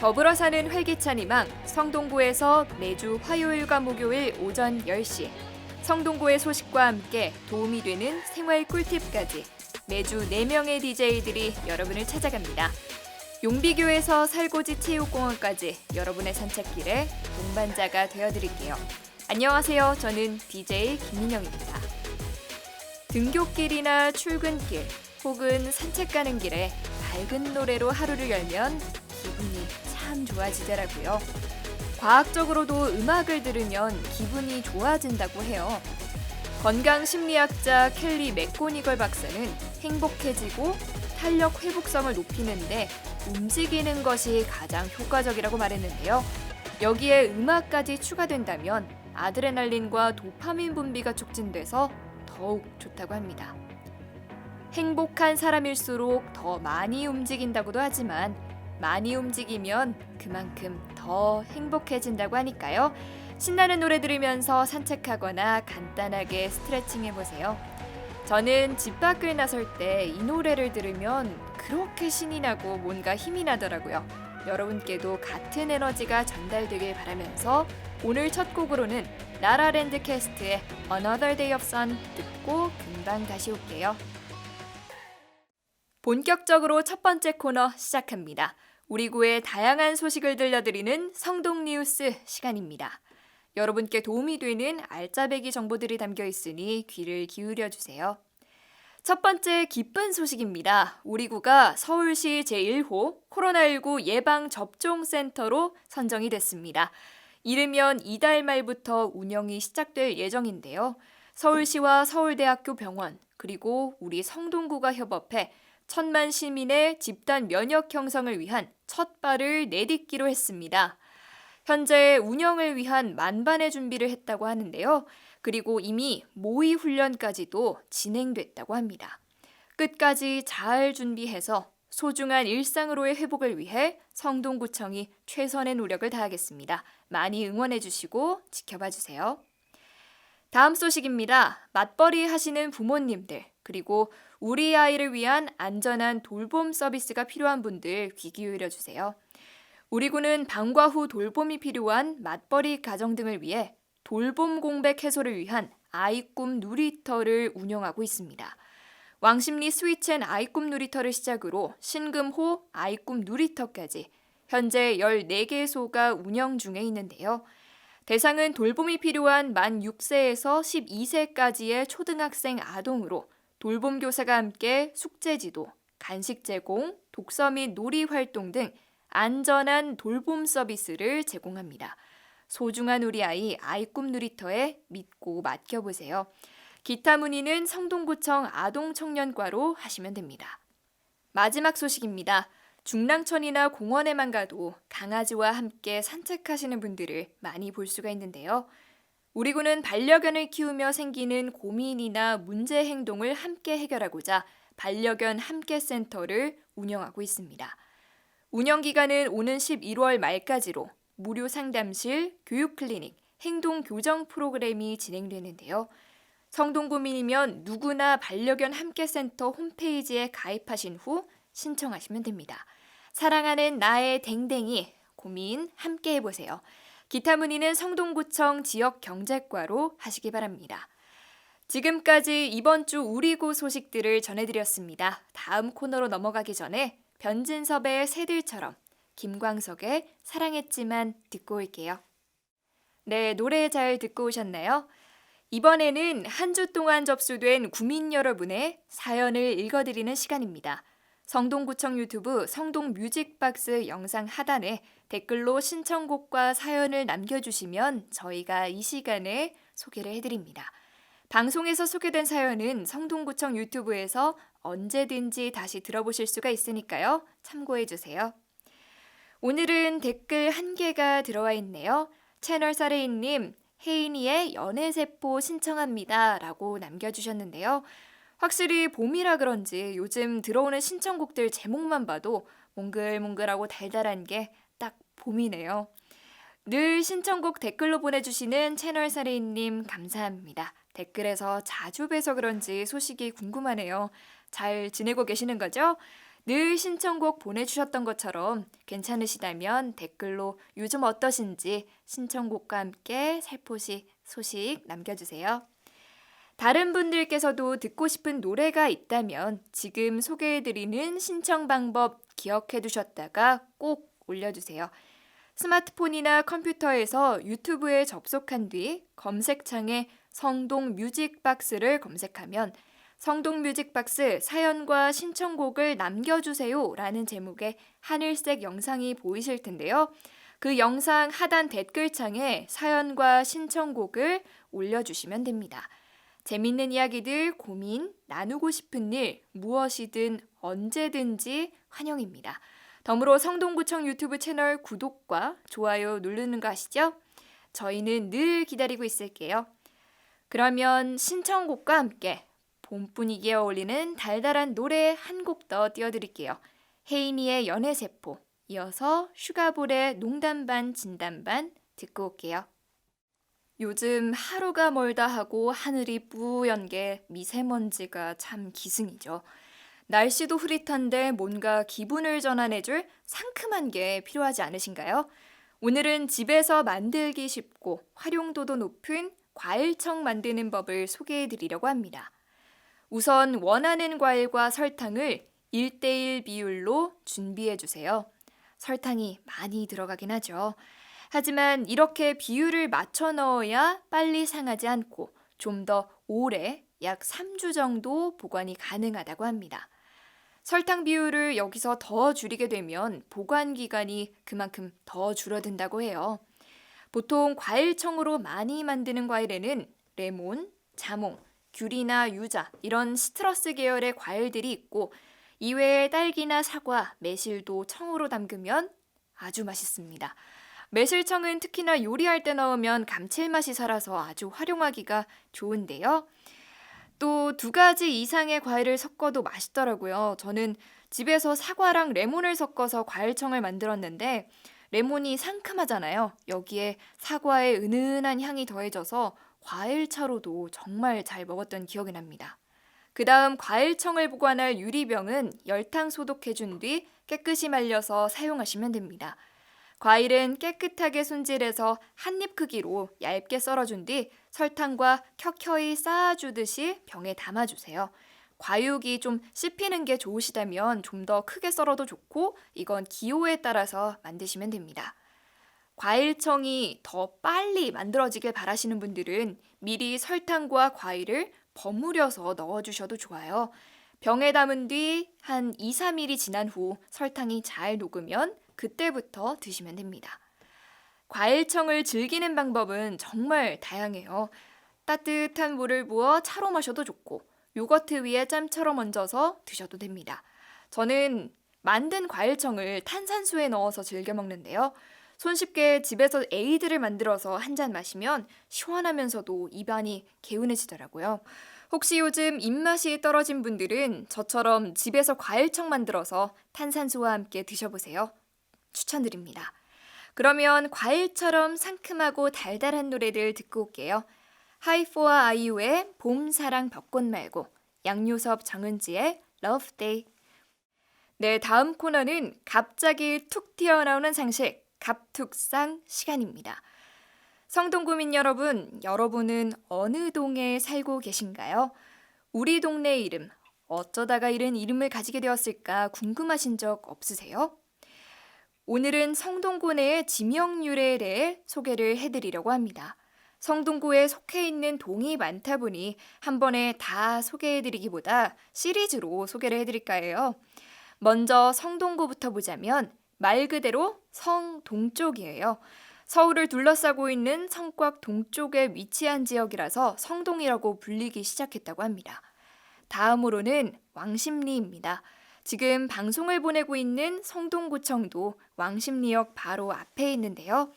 더불어 사는 활기찬 희망 성동구에서 매주 화요일과 목요일 오전 10시 성동구의 소식과 함께 도움이 되는 생활 꿀팁까지 매주 4명의 DJ들이 여러분을 찾아갑니다. 용비교에서 살고지 체육공원까지 여러분의 산책길에 동반자가 되어드릴게요. 안녕하세요. 저는 DJ 김민영입니다. 등굣길이나 출근길 혹은 산책 가는 길에 밝은 노래로 하루를 열면 기분이 참 좋아지더라고요. 과학적으로도 음악을 들으면 기분이 좋아진다고 해요. 건강심리학자 켈리 맥고니걸 박사는 행복해지고 탄력 회복성을 높이는데 움직이는 것이 가장 효과적이라고 말했는데요. 여기에 음악까지 추가된다면 아드레날린과 도파민 분비가 촉진돼서 더욱 좋다고 합니다. 행복한 사람일수록 더 많이 움직인다고도 하지만 많이 움직이면 그만큼 더 행복해진다고 하니까요. 신나는 노래 들으면서 산책하거나 간단하게 스트레칭 해보세요. 저는 집 밖을 나설 때 이 노래를 들으면 그렇게 신이 나고 뭔가 힘이 나더라고요. 여러분께도 같은 에너지가 전달되길 바라면서 오늘 첫 곡으로는 라라랜드 캐스트의 Another Day of Sun 듣고 금방 다시 올게요. 본격적으로 첫 번째 코너 시작합니다. 우리 구의 다양한 소식을 들려드리는 성동 뉴스 시간입니다. 여러분께 도움이 되는 알짜배기 정보들이 담겨 있으니 귀를 기울여 주세요. 첫 번째 기쁜 소식입니다. 우리 구가 서울시 제1호 코로나19 예방접종센터로 선정이 됐습니다. 이르면 이달 말부터 운영이 시작될 예정인데요. 서울시와 서울대학교 병원 그리고 우리 성동구가 협업해 1,000만 시민의 집단 면역 형성을 위한 첫 발을 내딛기로 했습니다. 현재 운영을 위한 만반의 준비를 했다고 하는데요. 그리고 이미 모의 훈련까지도 진행됐다고 합니다. 끝까지 잘 준비해서 소중한 일상으로의 회복을 위해 성동구청이 최선의 노력을 다하겠습니다. 많이 응원해 주시고 지켜봐 주세요. 다음 소식입니다. 맞벌이 하시는 부모님들 그리고 우리 아이를 위한 안전한 돌봄 서비스가 필요한 분들 귀 기울여 주세요. 우리 구는 방과 후 돌봄이 필요한 맞벌이 가정 등을 위해 돌봄 공백 해소를 위한 아이꿈 놀이터를 운영하고 있습니다. 왕십리 스위첸 아이꿈 놀이터를 시작으로 신금호 아이꿈 놀이터까지 현재 14개소가 운영 중에 있는데요. 대상은 돌봄이 필요한 만 6세에서 12세까지의 초등학생 아동으로 돌봄 교사가 함께 숙제 지도, 간식 제공, 독서 및 놀이 활동 등 안전한 돌봄 서비스를 제공합니다. 소중한 우리 아이 아이꿈 놀이터에 믿고 맡겨보세요. 기타 문의는 성동구청 아동청년과로 하시면 됩니다. 마지막 소식입니다. 중랑천이나 공원에만 가도 강아지와 함께 산책하시는 분들을 많이 볼 수가 있는데요. 우리 구는 반려견을 키우며 생기는 고민이나 문제 행동을 함께 해결하고자 반려견 함께 센터를 운영하고 있습니다. 운영 기간은 오는 11월 말까지로 무료 상담실, 교육 클리닉, 행동 교정 프로그램이 진행되는데요. 성동구민이면 누구나 반려견 함께 센터 홈페이지에 가입하신 후 신청하시면 됩니다. 사랑하는 나의 댕댕이 고민 함께 해보세요. 기타 문의는 성동구청 지역경제과로 하시기 바랍니다. 지금까지 이번 주 우리구 소식들을 전해드렸습니다. 다음 코너로 넘어가기 전에 변진섭의 새들처럼 김광석의 사랑했지만 듣고 올게요. 네, 노래 잘 듣고 오셨나요? 이번에는 한 주 동안 접수된 구민 여러분의 사연을 읽어드리는 시간입니다. 성동구청 유튜브 성동뮤직박스 영상 하단에 댓글로 신청곡과 사연을 남겨주시면 저희가 이 시간에 소개를 해드립니다. 방송에서 소개된 사연은 성동구청 유튜브에서 언제든지 다시 들어보실 수가 있으니까요. 참고해주세요. 오늘은 댓글 1개가 들어와 있네요. 채널 사레이님, 혜인이의 연애세포 신청합니다 라고 남겨주셨는데요. 확실히 봄이라 그런지 요즘 들어오는 신청곡들 제목만 봐도 몽글몽글하고 달달한 게 딱 봄이네요. 늘 신청곡 댓글로 보내주시는 채널 사레이님 감사합니다. 댓글에서 자주 뵈서 그런지 소식이 궁금하네요. 잘 지내고 계시는 거죠? 늘 신청곡 보내주셨던 것처럼 괜찮으시다면 댓글로 요즘 어떠신지 신청곡과 함께 살포시 소식 남겨주세요. 다른 분들께서도 듣고 싶은 노래가 있다면 지금 소개해드리는 신청 방법 기억해 두셨다가 꼭 올려주세요. 스마트폰이나 컴퓨터에서 유튜브에 접속한 뒤 검색창에 성동 뮤직박스를 검색하면 성동 뮤직박스 사연과 신청곡을 남겨주세요 라는 제목의 하늘색 영상이 보이실 텐데요. 그 영상 하단 댓글창에 사연과 신청곡을 올려주시면 됩니다. 재밌는 이야기들, 고민, 나누고 싶은 일, 무엇이든 언제든지 환영입니다. 덤으로 성동구청 유튜브 채널 구독과 좋아요 누르는 거 아시죠? 저희는 늘 기다리고 있을게요. 그러면 신청곡과 함께 봄 분위기에 어울리는 달달한 노래 한 곡 더 띄워드릴게요. 혜인이의 연애세포, 이어서 슈가볼의 농담 반 진담 반 듣고 올게요. 요즘 하루가 멀다 하고 하늘이 뿌연 게 미세먼지가 참 기승이죠. 날씨도 흐릿한데 뭔가 기분을 전환해줄 상큼한 게 필요하지 않으신가요? 오늘은 집에서 만들기 쉽고 활용도도 높은 과일청 만드는 법을 소개해드리려고 합니다. 우선 원하는 과일과 설탕을 1대1 비율로 준비해주세요. 설탕이 많이 들어가긴 하죠. 하지만 이렇게 비율을 맞춰 넣어야 빨리 상하지 않고 좀 더 오래 약 3주 정도 보관이 가능하다고 합니다. 설탕 비율을 여기서 더 줄이게 되면 보관 기간이 그만큼 더 줄어든다고 해요. 보통 과일청으로 많이 만드는 과일에는 레몬, 자몽, 귤이나 유자 이런 시트러스 계열의 과일들이 있고 이외에 딸기나 사과, 매실도 청으로 담그면 아주 맛있습니다. 매실청은 특히나 요리할 때 넣으면 감칠맛이 살아서 아주 활용하기가 좋은데요. 또 2가지 이상의 과일을 섞어도 맛있더라고요. 저는 집에서 사과랑 레몬을 섞어서 과일청을 만들었는데 레몬이 상큼하잖아요. 여기에 사과의 은은한 향이 더해져서 과일차로도 정말 잘 먹었던 기억이 납니다. 그 다음 과일청을 보관할 유리병은 열탕 소독해준 뒤 깨끗이 말려서 사용하시면 됩니다. 과일은 깨끗하게 손질해서 한입 크기로 얇게 썰어준 뒤 설탕과 켜켜이 쌓아주듯이 병에 담아주세요. 과육이 좀 씹히는 게 좋으시다면 좀 더 크게 썰어도 좋고 이건 기호에 따라서 만드시면 됩니다. 과일청이 더 빨리 만들어지길 바라시는 분들은 미리 설탕과 과일을 버무려서 넣어주셔도 좋아요. 병에 담은 뒤 한 2-3일이 지난 후 설탕이 잘 녹으면 그때부터 드시면 됩니다. 과일청을 즐기는 방법은 정말 다양해요. 따뜻한 물을 부어 차로 마셔도 좋고 요거트 위에 잼처럼 얹어서 드셔도 됩니다. 저는 만든 과일청을 탄산수에 넣어서 즐겨 먹는데요. 손쉽게 집에서 에이드를 만들어서 한 잔 마시면 시원하면서도 입안이 개운해지더라고요. 혹시 요즘 입맛이 떨어진 분들은 저처럼 집에서 과일청 만들어서 탄산수와 함께 드셔보세요. 추천드립니다. 그러면 과일처럼 상큼하고 달달한 노래들 듣고 올게요. 하이포와 아이유의 봄, 사랑, 벚꽃 말고, 양요섭, 정은지의 Love Day. 네, 다음 코너는 갑자기 툭 튀어나오는 상식, 갑툭상 시간입니다. 성동구민 여러분, 여러분은 어느 동에 살고 계신가요? 우리 동네 이름, 어쩌다가 이런 이름을 가지게 되었을까 궁금하신 적 없으세요? 오늘은 성동구 내의 지명 유래에 대해 소개를 해드리려고 합니다. 성동구에 속해 있는 동이 많다 보니 한 번에 다 소개해드리기보다 시리즈로 소개를 해드릴까 해요. 먼저 성동구부터 보자면 말 그대로 성 동쪽이에요. 서울을 둘러싸고 있는 성곽 동쪽에 위치한 지역이라서 성동이라고 불리기 시작했다고 합니다. 다음으로는 왕십리입니다. 지금 방송을 보내고 있는 성동구청도 왕십리역 바로 앞에 있는데요.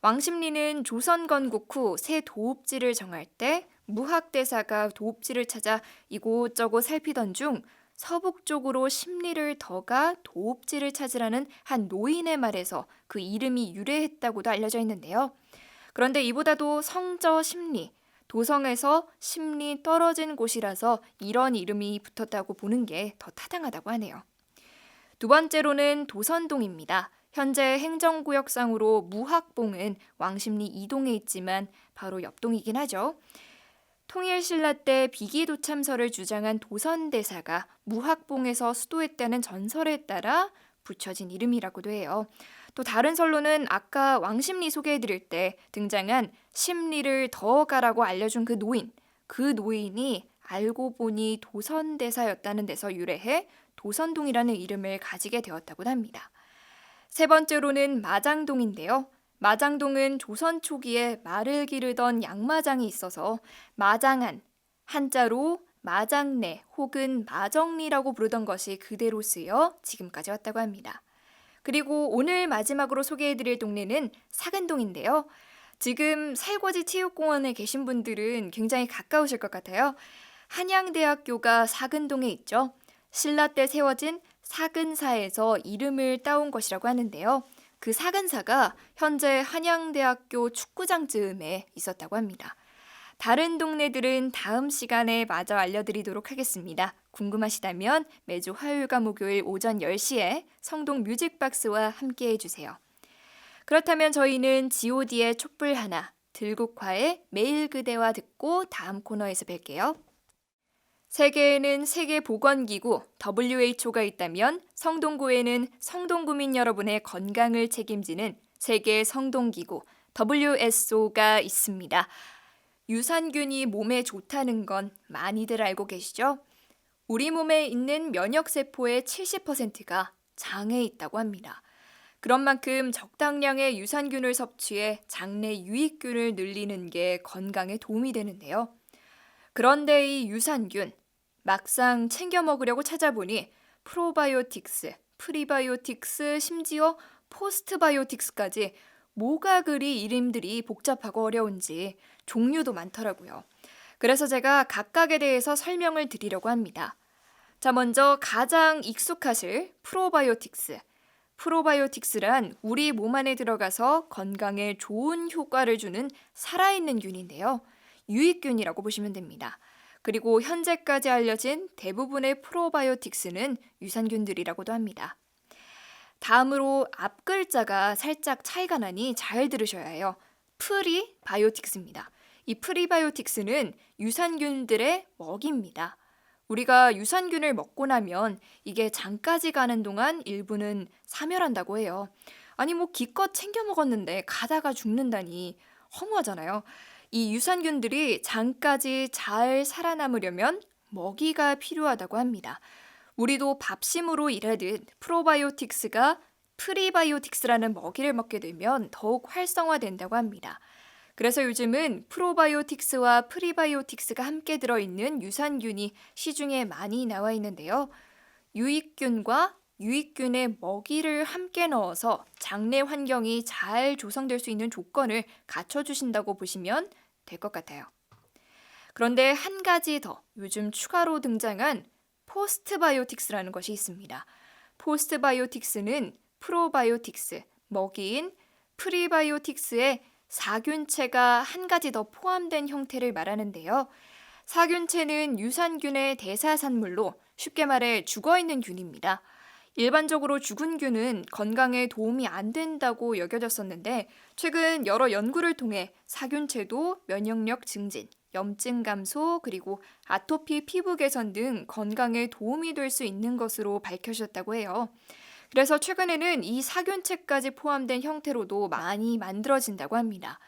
왕십리는 조선 건국 후 새 도읍지를 정할 때 무학대사가 도읍지를 찾아 이곳저곳 살피던 중 서북쪽으로 십리를 더가 도읍지를 찾으라는 한 노인의 말에서 그 이름이 유래했다고도 알려져 있는데요. 그런데 이보다도 성저 십리, 도성에서 십리 떨어진 곳이라서 이런 이름이 붙었다고 보는 게 더 타당하다고 하네요. 두 번째로는 도선동입니다. 현재 행정구역상으로 무학봉은 왕십리 2동에 있지만 바로 옆동이긴 하죠. 통일신라 때 비기도참설을 주장한 도선대사가 무학봉에서 수도했다는 전설에 따라 붙여진 이름이라고도 해요. 또 다른 설로는 아까 왕십리 소개해드릴 때 등장한 십리를 더 가라고 알려준 그 노인이 알고 보니 도선대사였다는 데서 유래해 도선동이라는 이름을 가지게 되었다고 합니다. 세 번째로는 마장동인데요. 마장동은 조선 초기에 말을 기르던 양마장이 있어서 마장한, 한자로 마장내 혹은 마정리라고 부르던 것이 그대로 쓰여 지금까지 왔다고 합니다. 그리고 오늘 마지막으로 소개해드릴 동네는 사근동인데요. 지금 살궈지 체육공원에 계신 분들은 굉장히 가까우실 것 같아요. 한양대학교가 사근동에 있죠. 신라 때 세워진 사근사에서 이름을 따온 것이라고 하는데요. 그 사근사가 현재 한양대학교 축구장 즈음에 있었다고 합니다. 다른 동네들은 다음 시간에 마저 알려드리도록 하겠습니다. 궁금하시다면 매주 화요일과 목요일 오전 10시에 성동 뮤직박스와 함께 해주세요. 그렇다면 저희는 god의 촛불 하나, 들국화의 매일 그대와 듣고 다음 코너에서 뵐게요. 세계에는 세계보건기구 WHO가 있다면 성동구에는 성동구민 여러분의 건강을 책임지는 세계성동기구 WSO가 있습니다. 유산균이 몸에 좋다는 건 많이들 알고 계시죠? 우리 몸에 있는 면역세포의 70%가 장에 있다고 합니다. 그런 만큼 적당량의 유산균을 섭취해 장내 유익균을 늘리는 게 건강에 도움이 되는데요. 그런데 이 유산균, 막상 챙겨 먹으려고 찾아보니 프로바이오틱스, 프리바이오틱스, 심지어 포스트바이오틱스까지 뭐가 그리 이름들이 복잡하고 어려운지 종류도 많더라고요. 그래서 제가 각각에 대해서 설명을 드리려고 합니다. 자, 먼저 가장 익숙하실 프로바이오틱스. 프로바이오틱스란 우리 몸 안에 들어가서 건강에 좋은 효과를 주는 살아있는 균인데요. 유익균이라고 보시면 됩니다. 그리고 현재까지 알려진 대부분의 프로바이오틱스는 유산균들이라고도 합니다. 다음으로 앞 글자가 살짝 차이가 나니 잘 들으셔야 해요. 프리바이오틱스입니다. 이 프리바이오틱스는 유산균들의 먹이입니다. 우리가 유산균을 먹고 나면 이게 장까지 가는 동안 일부는 사멸한다고 해요. 아니 기껏 챙겨 먹었는데 가다가 죽는다니 허무하잖아요. 이 유산균들이 장까지 잘 살아남으려면 먹이가 필요하다고 합니다. 우리도 밥심으로 일하듯 프로바이오틱스가 프리바이오틱스라는 먹이를 먹게 되면 더욱 활성화된다고 합니다. 그래서 요즘은 프로바이오틱스와 프리바이오틱스가 함께 들어있는 유산균이 시중에 많이 나와 있는데요. 유익균과 유익균의 먹이를 함께 넣어서 장내 환경이 잘 조성될 수 있는 조건을 갖춰주신다고 보시면 될 것 같아요. 그런데 한 가지 더 요즘 추가로 등장한 포스트바이오틱스라는 것이 있습니다. 포스트바이오틱스는 프로바이오틱스, 먹이인 프리바이오틱스에 사균체가 한 가지 더 포함된 형태를 말하는데요. 사균체는 유산균의 대사산물로 쉽게 말해 죽어있는 균입니다. 일반적으로 죽은 균은 건강에 도움이 안 된다고 여겨졌었는데 최근 여러 연구를 통해 사균체도 면역력 증진, 염증 감소, 그리고 아토피 피부 개선 등 건강에 도움이 될 수 있는 것으로 밝혀졌다고 해요. 그래서 최근에는 이 사균체까지 포함된 형태로도 많이 만들어진다고 합니다.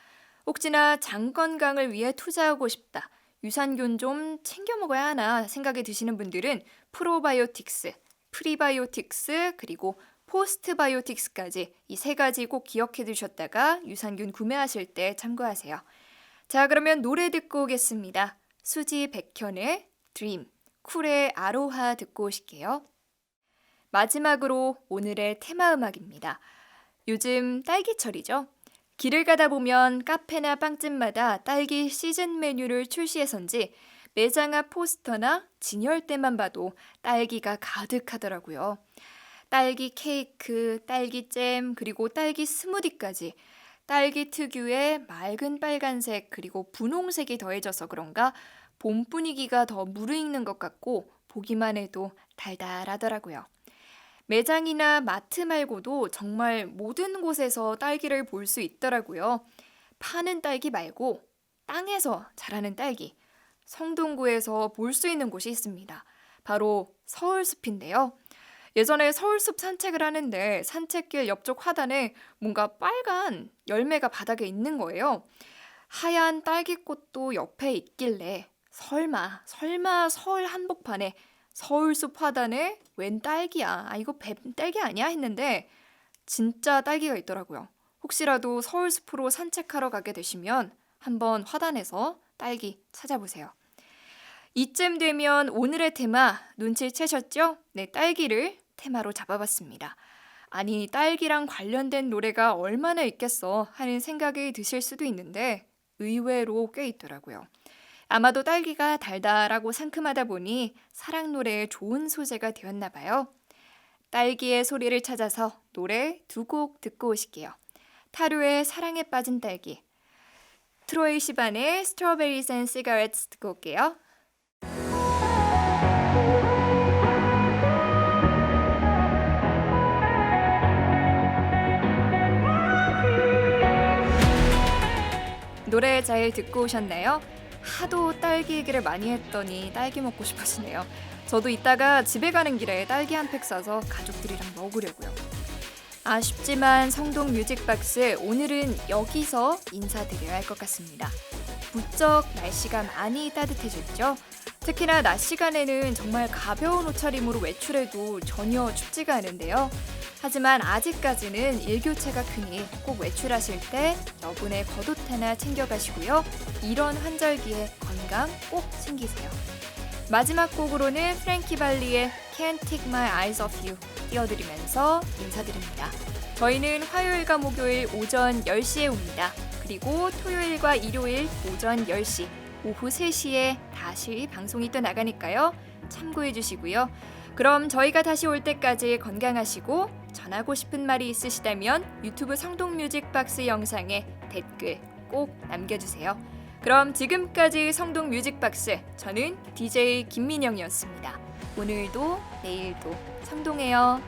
혹시나 장 건강을 위해 투자하고 싶다, 유산균 좀 챙겨 먹어야 하나 생각이 드시는 분들은 프로바이오틱스, 프리바이오틱스, 그리고 포스트바이오틱스까지 이 세 가지 꼭 기억해 두셨다가 유산균 구매하실 때 참고하세요. 자, 그러면 노래 듣고 오겠습니다. 수지 백현의 드림, 쿨의 아로하 듣고 오실게요. 마지막으로 오늘의 테마 음악입니다. 요즘 딸기철이죠? 길을 가다 보면 카페나 빵집마다 딸기 시즌 메뉴를 출시해서인지 매장 앞 포스터나 진열대만 봐도 딸기가 가득하더라고요. 딸기 케이크, 딸기 잼, 그리고 딸기 스무디까지 딸기 특유의 맑은 빨간색 그리고 분홍색이 더해져서 그런가 봄 분위기가 더 무르익는 것 같고 보기만 해도 달달하더라고요. 매장이나 마트 말고도 정말 모든 곳에서 딸기를 볼 수 있더라고요. 파는 딸기 말고 땅에서 자라는 딸기. 성동구에서 볼 수 있는 곳이 있습니다. 바로 서울숲인데요. 예전에 서울숲 산책을 하는데 산책길 옆쪽 화단에 뭔가 빨간 열매가 바닥에 있는 거예요. 하얀 딸기꽃도 옆에 있길래 설마 서울 한복판에 서울숲 화단에 웬 딸기야? 이거 뱀 딸기 아니야? 했는데 진짜 딸기가 있더라고요. 혹시라도 서울숲으로 산책하러 가게 되시면 한번 화단에서 딸기 찾아보세요. 이쯤 되면 오늘의 테마 눈치채셨죠? 네, 딸기를 테마로 잡아봤습니다. 아니, 딸기랑 관련된 노래가 얼마나 있겠어 하는 생각이 드실 수도 있는데 의외로 꽤 있더라고요. 아마도 딸기가 달달하고 상큼하다 보니 사랑 노래에 좋은 소재가 되었나 봐요. 딸기의 소리를 찾아서 노래 2곡 듣고 오실게요. 타루의 사랑에 빠진 딸기, 트로이 시반의 Strawberries and Cigarettes 듣고 올게요. 노래 잘 듣고 오셨나요? 하도 딸기 얘기를 많이 했더니 딸기 먹고 싶어지네요. 저도 이따가 집에 가는 길에 딸기 한 팩 사서 가족들이랑 먹으려고요. 아쉽지만 성동 뮤직박스 오늘은 여기서 인사드려야 할 것 같습니다. 부쩍 날씨가 많이 따뜻해졌죠? 특히나 낮 시간에는 정말 가벼운 옷차림으로 외출해도 전혀 춥지가 않은데요. 하지만 아직까지는 일교차가 크니 꼭 외출하실 때 여분의 겉옷 하나 챙겨가시고요. 이런 환절기에 건강 꼭 챙기세요. 마지막 곡으로는 프랭키 발리의 Can't Take My Eyes Off You 띄워드리면서 인사드립니다. 저희는 화요일과 목요일 오전 10시에 옵니다. 그리고 토요일과 일요일 오전 10시, 오후 3시에 다시 방송이 또 나가니까요. 참고해 주시고요. 그럼 저희가 다시 올 때까지 건강하시고 전하고 싶은 말이 있으시다면 유튜브 성동뮤직박스 영상에 댓글 꼭 남겨주세요. 그럼 지금까지 성동뮤직박스, 저는 DJ 김민영이었습니다. 오늘도 내일도 성동해요.